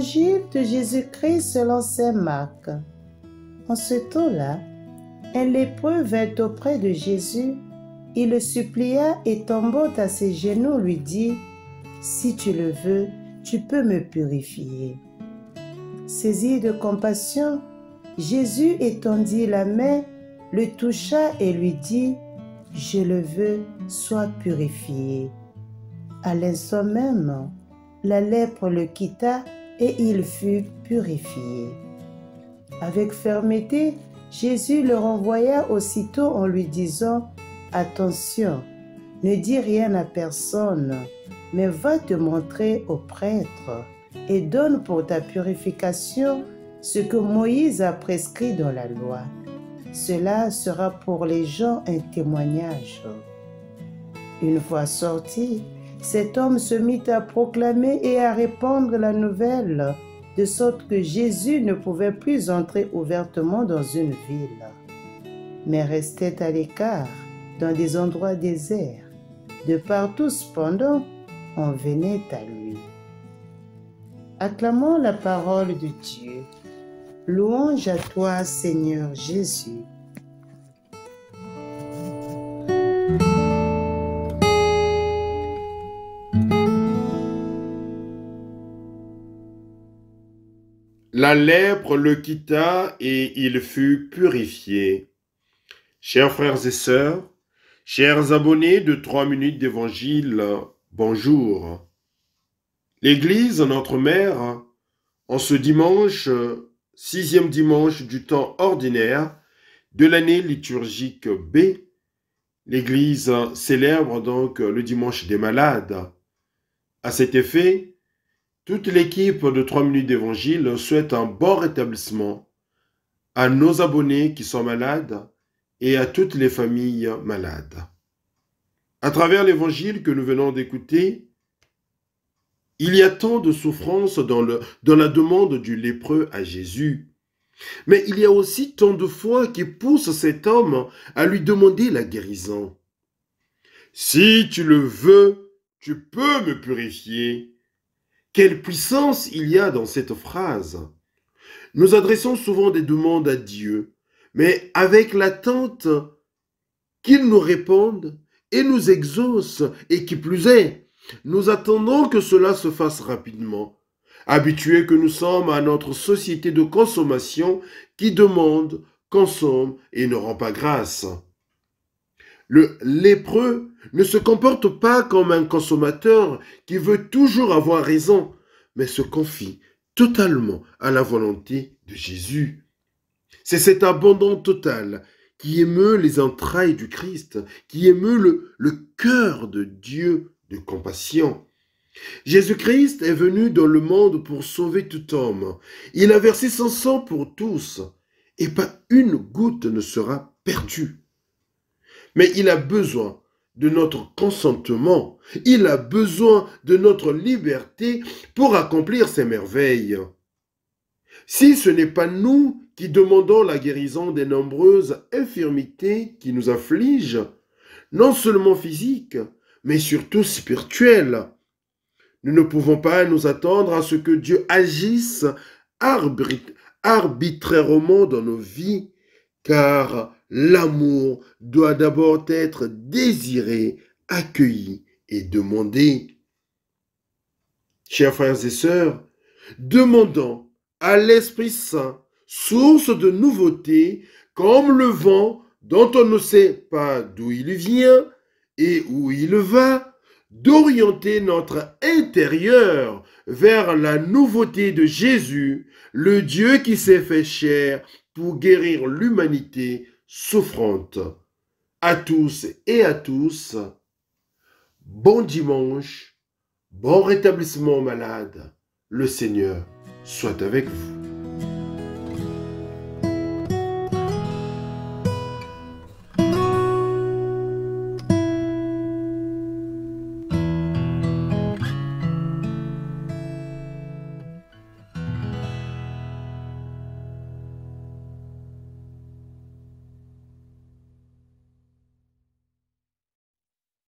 Évangile de Jésus-Christ selon saint Marc. En ce temps-là, un lépreux vint auprès de Jésus. Il le supplia et tombant à ses genoux lui dit, « Si tu le veux, tu peux me purifier. » Saisi de compassion, Jésus étendit la main, le toucha et lui dit, « Je le veux, sois purifié. » À l'instant même, la lèpre le quitta et il fut purifié. Avec fermeté, Jésus le renvoya aussitôt en lui disant, « Attention, ne dis rien à personne, mais va te montrer au prêtre et donne pour ta purification ce que Moïse a prescrit dans la loi. Cela sera pour les gens un témoignage. » Une fois sorti, cet homme se mit à proclamer et à répandre la nouvelle, de sorte que Jésus ne pouvait plus entrer ouvertement dans une ville, mais restait à l'écart, dans des endroits déserts. De partout, cependant, on venait à lui. Acclamons la parole de Dieu. Louange à toi, Seigneur Jésus. La lèpre le quitta et il fut purifié. Chers frères et sœurs, chers abonnés de 3 minutes d'évangile, bonjour. L'Église, notre mère, en ce dimanche, 6e dimanche du temps ordinaire de l'année liturgique B, l'Église célèbre donc le dimanche des malades. À cet effet, toute l'équipe de 3 minutes d'évangile souhaite un bon rétablissement à nos abonnés qui sont malades et à toutes les familles malades. À travers l'évangile que nous venons d'écouter, il y a tant de souffrance dans la demande du lépreux à Jésus. Mais il y a aussi tant de foi qui pousse cet homme à lui demander la guérison. « Si tu le veux, tu peux me purifier. » Quelle puissance il y a dans cette phrase! Nous adressons souvent des demandes à Dieu, mais avec l'attente qu'il nous réponde et nous exauce, et qui plus est, nous attendons que cela se fasse rapidement. Habitués que nous sommes à notre société de consommation qui demande, consomme et ne rend pas grâce. Le lépreux ne se comporte pas comme un consommateur qui veut toujours avoir raison, mais se confie totalement à la volonté de Jésus. C'est cet abandon total qui émeut les entrailles du Christ, qui émeut le cœur de Dieu de compassion. Jésus-Christ est venu dans le monde pour sauver tout homme. Il a versé son sang pour tous, et pas une goutte ne sera perdue. Mais il a besoin de notre consentement, il a besoin de notre liberté pour accomplir ces merveilles. Si ce n'est pas nous qui demandons la guérison des nombreuses infirmités qui nous affligent, non seulement physiques, mais surtout spirituelles, nous ne pouvons pas nous attendre à ce que Dieu agisse arbitrairement dans nos vies, car l'amour doit d'abord être désiré, accueilli et demandé. Chers frères et sœurs, demandons à l'Esprit Saint, source de nouveauté, comme le vent dont on ne sait pas d'où il vient et où il va, d'orienter notre intérieur vers la nouveauté de Jésus, le Dieu qui s'est fait chair pour guérir l'humanité souffrante. À tous et à tous, bon dimanche, bon rétablissement aux malades. Le Seigneur soit avec vous.